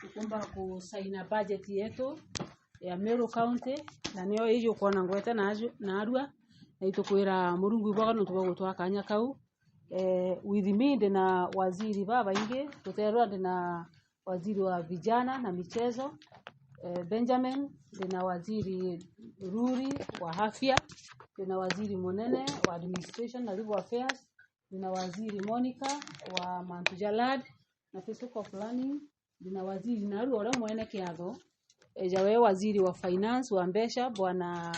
tukumba kusaina budget yetu ya Meru County na niyo hiyo kuona ngwete na Arua na itukwira murungu iboga no tuba gutwa kanya kau with me na waziri baba inge tuterwa na waziri wa vijana na michezo Benjamin na waziri Ruri wa afya na waziri Monene wa administration na legal affairs na waziri Monica wa Mantujalad na physical planning na waziri na Arua mwene kiatho jawe waziri wa finance wa Mbesha bwana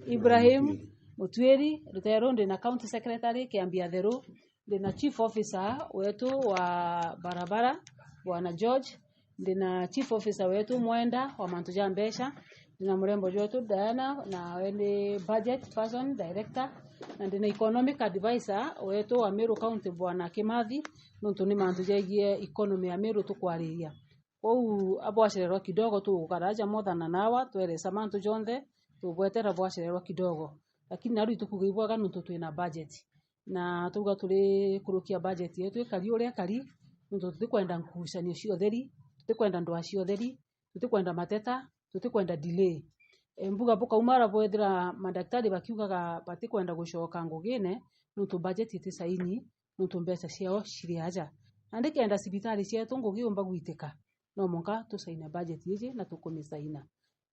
Ibrahim Mutweri rutero na county secretary kiambia thero na chief officer wetu wa barabara bwana George na chief officer wetu Mwenda wa Mantuja Mbesha na mrembo wetu Diana na wende budget person director na economic advisor wetu wa Meru County bwana Kimathi nonto ni Mantuja gie economy ya Meru tukwariria ou abwashererwa kidogo tu karaja modana nawa tweresa mantu jonde tubwetera bwashererwa kidogo lakini naru itukugibwaga nuntu twina budget na tuga tuli kurukia budget yetu kali uria kali nuntu tutikwenda nkucanio ciotheri tutikwenda ndwa ciotheri tutikwenda mateta tutikwenda delay mbuga buka umara bwethira madaktari bakiugaga batikwenda gucoka ngugine nuntu budget itisaini nuntu mbesa ciao ciriaja andikenda sibitari cietu ngugiumba gwitika no monka tusaina budget yeje na tukumisaina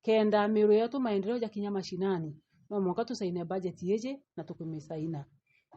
kenda Meru yetu maendeleo ya kinya mashinani no monka tusaina budget yeje na tukumisaina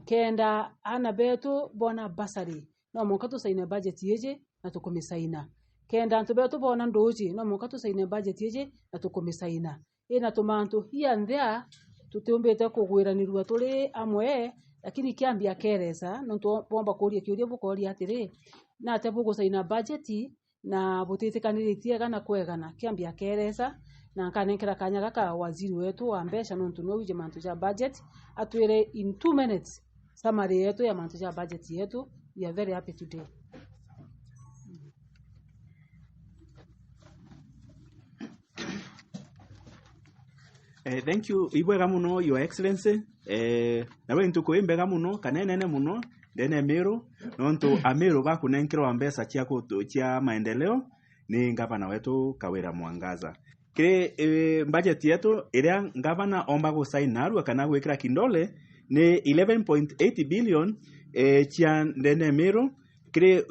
kenda ana betu bona basari no monka tusaina budget yeje na tukumisaina kenda antu betu bona ndoji no monka tusaina budget yeje na tukumisaina ina tumantu here and there tutumbete kugwiranirwa tuli amwe lakini kiambia keresa no bomba kuria kiuria bukoria atiri na atebu gusaina budget na butitikaniritie gana kwegana kiambia keresa na kanekera kanya gaka waziri wetu wa Mbesha nontu no wije Mantuja budget atwire in 2 minutes summary yetu ya Mantuja budget yetu. We are very happy today. Thank you ibwega muno your excellency nawe ntuko imbega muno kanene muno dene Meru nontu Ameru bakunenkirwa mbesa cia maendeleo ni ngavana wetu Kawira Mwangaza kire budget yetu iria ngavana omba gusaina Arua kana gwikira kindole ni 11.8 billion cia dene Meru kire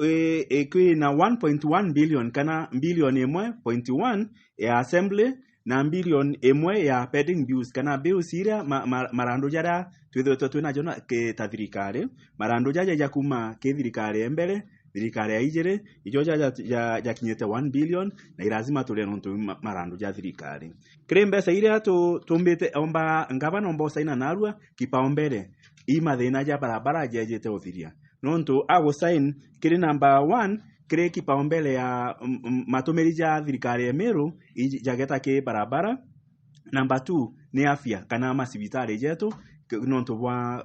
kwi na 1.1 billion kana billion 1.1 ya assembly na billion emwe ya pending bills kana bills iria marando jara twitho twina jona ke tathirikari marando jaja kuma ke thirikari embere thirikari ya ijere ijo ja kinyete 1 billion na irazima tule nonto marando ja thirikari krembe iria tumbite omba ngavana omba saina na Arua kipaumbele ima thina ja barabara jejete othiria nonto ago sign kiri number 1 kire kipaumbele ya matumiri ja thirikari ya Meru jageta ke barabara. Number 2 ni afya kana masibitari jetu nonto bwa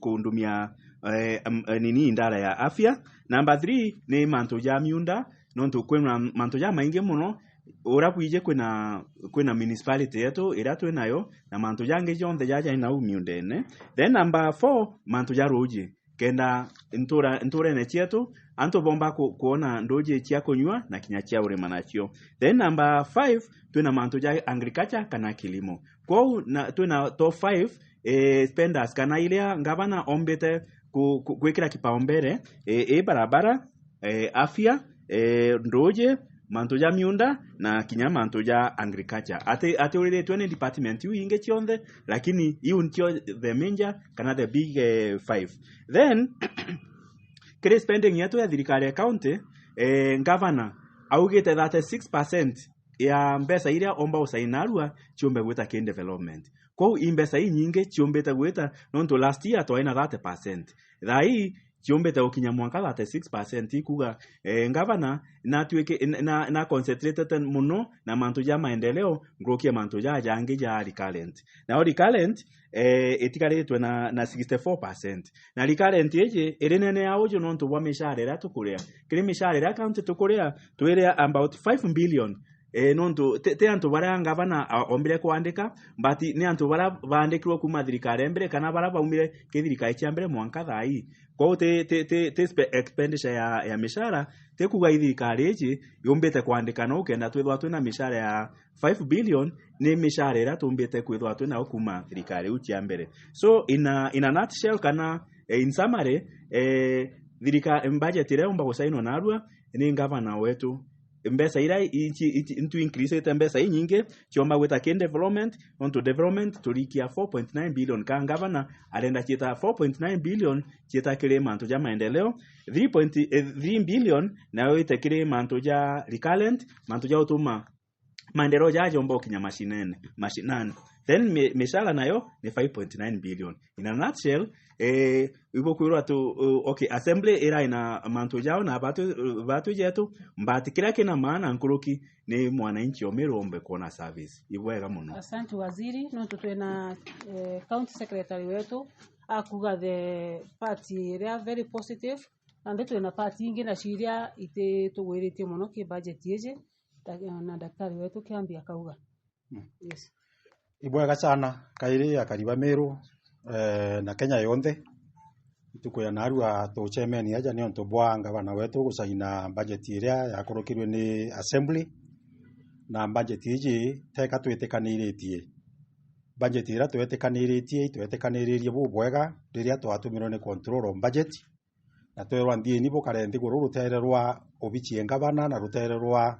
kuundumia nini indara ya afya. Number 3 ni Mantuja miunda nonto kwena Mantuja maingi muno ora bwije kwena municipality yetu ira twenayo na Mantuja nge jonde jaja ina miundene. Then number 4 Mantuja roje kenda ntura ne chetu anto bomba kuona ndoje chia konywa na kinya chia urema nacho. Then number 5 tuna Mantuja agriculture kana kilimo kwa tuna top 5 spenders kana ile ngavana ombete kuwekera kipaumbele barabara afya ndoje Mantuja miunda na kinya Mantuja agriculture ate ule 20 department yu inge chionde lakini yu ntio the major kana the big 5. Then kire spending yetu ya thirikari county governor augite 36% ya mbesa iria omba usaina Arua chiombe gweta ke development kwa imbesa nyingi chiombeta gweta nonto last year twaina 30% thai chiombeta ukinya mwaka 36% ikuga ngavana na tuweke na concentrated muno na Mantuja maendeleo ngokia Mantuja jange ja recurrent na recurrent etikaretwe na 64% na recurrent yeje erenene yaojo nonto bwa mishahara tukurea kile mishahara account tukurea twere about 5 billion nontu te antu bara ngavana ombire kuandika but ni antu bara bandikirwo kuma thirikari mbere kana bara baumire kithirikari cia mbere mwanka thai kwa te expenditure ya mishara te kuga thirikari ici yombete kuandika no kenda twithwa twina mishara ya 5 billion ni mishara ira tumbite kwithwa twina kuma thirikari ucia mbere. So in a nutshell kana in summary thirikari budget ira umba gusaino narua ni ngavana wetu mbesa ira into increase mbesa nyingi chiomba gweta ken development onto development turikia 4.9 billion ka ngavana arenda chita 4.9 billion chita kile manto ja maendeleo 3.3 billion nayo itekire manto ja recurrent manto ja utuma maendeleo ja jomba kinya mashinani then mishara nayo ni 5.9 billion. In a nutshell ubo kwirwa tu okay assembly era ina manto jao na batu jetu mbati kila kina maana nkuruki ni mwananchi omerombe kuona service ibwega muno. Asante waziri no tutwena county secretary wetu akuga the party area very positive and twena party ingi na shiria ite tugwirite muno ki budget yeje na daktari wetu kiambia kauga. Yes. Ibwega sana kairi akariba Meru na Kenya yonthe tuko ya narua to chairman yaja ni onto bwanga bana wetu gusaina budget iria yakorokirwe ni assembly na budget iji teka twetekaniretie budget ira twetekaniretie bubwega riria twatumirwo ni control on budget na twerwa ndieni bukarendi guru rutererwa obichi engabana na rutererwa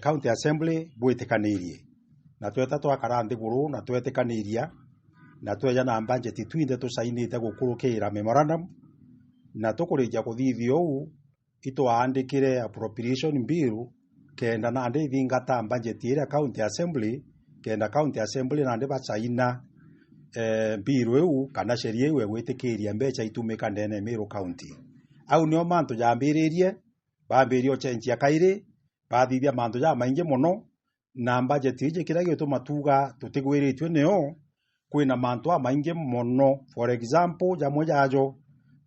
county assembly bwetekanirie na tweta twakara ndiguru na twetekaniria na tweja na budget twinde tusainite gukurukira memorandum na tukurijia kuthithio u itwaandikire appropriation bill kenda na ande thingata budget ira county assembly kenda county assembly na ande basaina bill u kana sheria iwe gwitikiria mbecha itumika ndene Meru county au nio mantu jambiririe bambirio chenji akaire bathithia mantu ja maingi muno na budget ije kira gituma tuga tutigwiritwe neo kwina mantu amaingi muno. For example jamwe jajo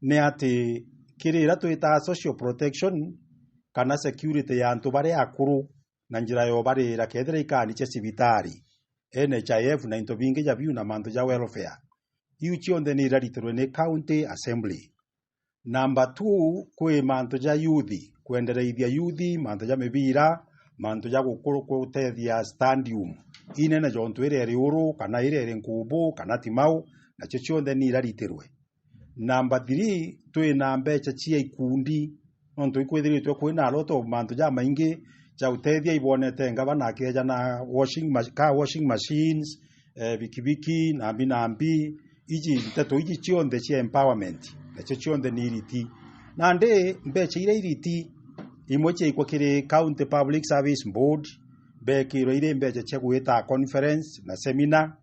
ne ati kirira twita social protection kana security ya antu bare akuru na njira yo bare ra kethira ikani che cibitari NHIF na into bingi ja biu na mantu ja welfare iu chionde ni raritirwe ni county assembly. Number 2 kwe mantu ja youth kuendereithia youth mantu ja mibira mantu ja gukuru kutethia stadium inene jontu ire uru kana ire nkubu kana timau na chochionde ni raritirwe. Number 3 twina mbecha chia ikundi onto ikwithiritwe kwina roto mantu ja maingi ja utethia ibonete ngabana keja na washing machines bikibiki na binambi iji nteto iji chionde chia empowerment na chochionde ni iriti na nde mbecha ire iriti imweche ikwakire county public service board bekiro ire mbecha chia gwita conference na seminar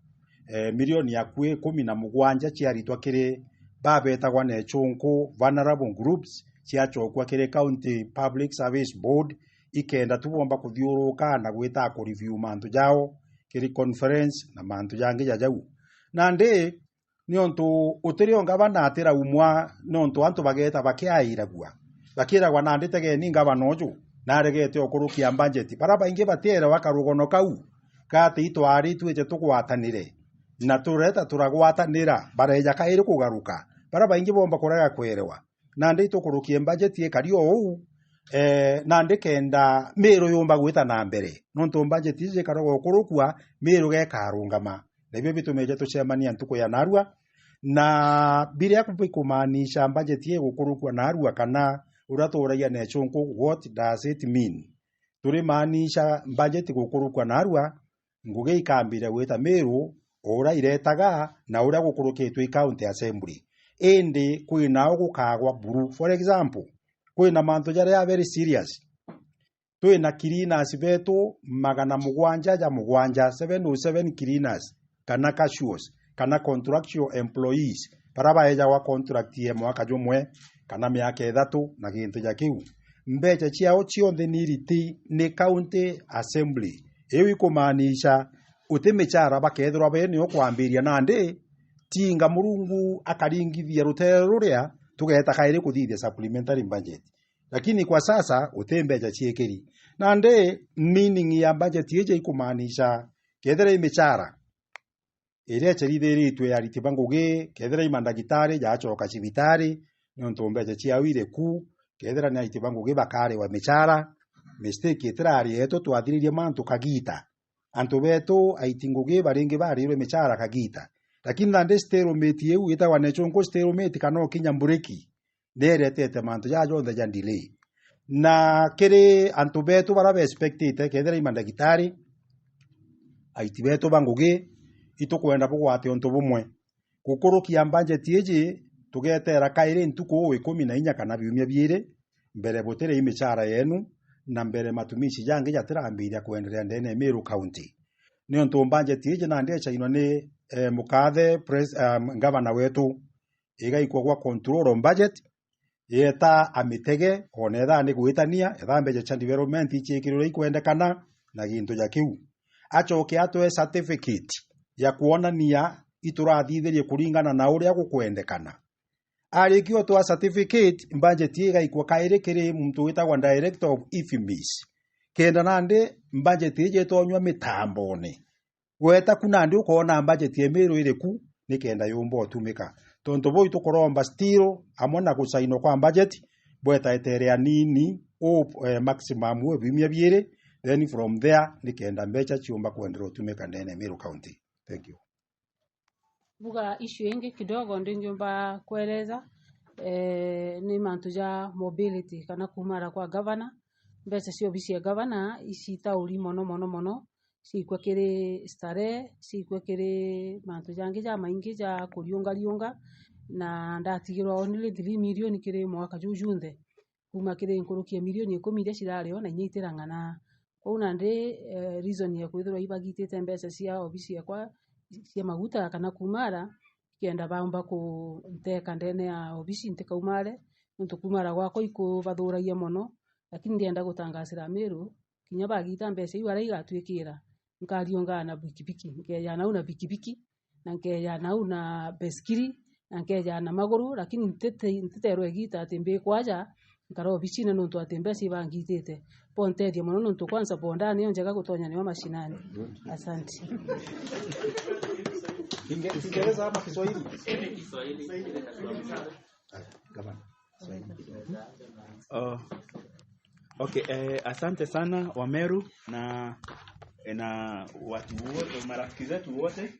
milioni ya kwe 17 chiaritwa kire babetagwa ne chunku vulnerable groups chiachokwa kire county public service board ikenda tubomba kuthiuruka na gwita ku review mantu jao kiri conference na mantu jange jajau nande niontu utirio ngabana atira umwa niontu antu bageta bakiairagwa bakiragwa nande tege ni ngabana oju na regete okurukia budget para bainge batera wakarugono kau kati itwari twije tukwatanire na tureta turagwatanira bareja kairi kugaruka para bainge bomba kurega kwerewa nande itukurukie budget ekari ou nande kenda Meru yomba gwita na mbere nonto budget ije karogo kurukwa Meru gekarungama nebyo bitumeje tucemania ntuko ya narua na biria kumanisha budget ye gukurukwa narua kana uratoraia ne chunku. What does it mean? Turi manisha budget gukurukwa narua nguge ikambira gwita Meru ora iretaga na ura gukurukitwe county assembly ende kwina gukagwa buru. For example kwina mantu jare very serious twina cleaners betu magana mugwanja 707 cleaners kana casuals kana contractual employees para baeja wa contract ye mwaka jumwe kana miaka 3 na gintu ja kiu mbecha chiao chionde niriti ni county assembly ewi kumanisha utemechara bakethirwa bene okwambiria nande tinga murungu akaringithia rutere ruria tugeta kaire kuthithia supplementary budget lakini kwa sasa utembeja chiekeri na nde meaning ya budget yeje ikumaanisha kethera imechara ire cherithiritwe ya ritibangugi kethera imandagitari jachoka cibitari nonto mbeja chiawire ku kethera na ritibangugi bakare wa mechara mistake etrari eto twathiririe mantu kagita antu beto aitingugi baringi barirwe mechara kagita lakini nande stalemate yeu ita wanechonko stalemate kana kinya mbureki neretete mantu ya jonde jan delay na kere antu beto bara expectate kethera imandagitari aiti beto bangugi itukwenda bugwate onto bumwe gukurukia budget yeje tugetera kaire ntuko 14 kana biumia biire mbere botere imechara yenu na mbere matumishi yange yatirambira kuendelea ndene Meru County niyo nto budget yeje na ndecha ino ni mukathe governor wetu igaikwa kwa control on budget yeta amitege onetha ni gwitania ethambeje cha development ichikiriro ikwendekana na gintu ya kiu acoke atwe certificate ya kuonania iturathithirie kuringana na uria gukwendekana arikio twa certificate budget igaikwa kairikiri muntu witagwa director of IFMIS kenda nande budget ije tonywa mitambone gweta kuna ndi ukona budget yemeru ire ku nikenda yumbo otumika tonto boy tukoromba still amona kusaino kwa budget bweta eterea nini o maximum we bimya biere then from there nikenda mbecha chiumba kuendelea utumika ndene Meru County. Thank you. Buga issue ingi kidogo ndingiomba kueleza ni mantu ja mobility kana kumara kwa governor mbeca cio bisi ya governor isi tauri mono sikwe kiri stare sikwe kiri mantu jangi ja maingi ja kuriunga na ndatigirwa onile 3 milioni kiri mwaka jujunthe kuma kiri nkurukia milioni 10 iria cirareo na inyitirangana kwa ndi reason ya kwithirwa ibagitite mbeca cia obisi yakwa cia maguta kana kumara kienda baumba ku nteka ndene ya obisi ntikaumare ntu kumara gwako ikubathuragia mono lakini ndienda gutangasira Meru kinya bagita mbeca iu ara igatwikira nkariongana na pikipiki nkeya nau na pikipiki na nkeya nau na beskiri na nkeya na maguru lakini ntiterwe igita atembe kwaja nkaro obisi na ntu atembe si bangitite pontedio mono ntu kwanza bonda niyo njega gutonya niyo mashinani. Asante. Kiingereza ama Kiswahili? Okay, asante sana Wameru na watu wote marafiki zetu wote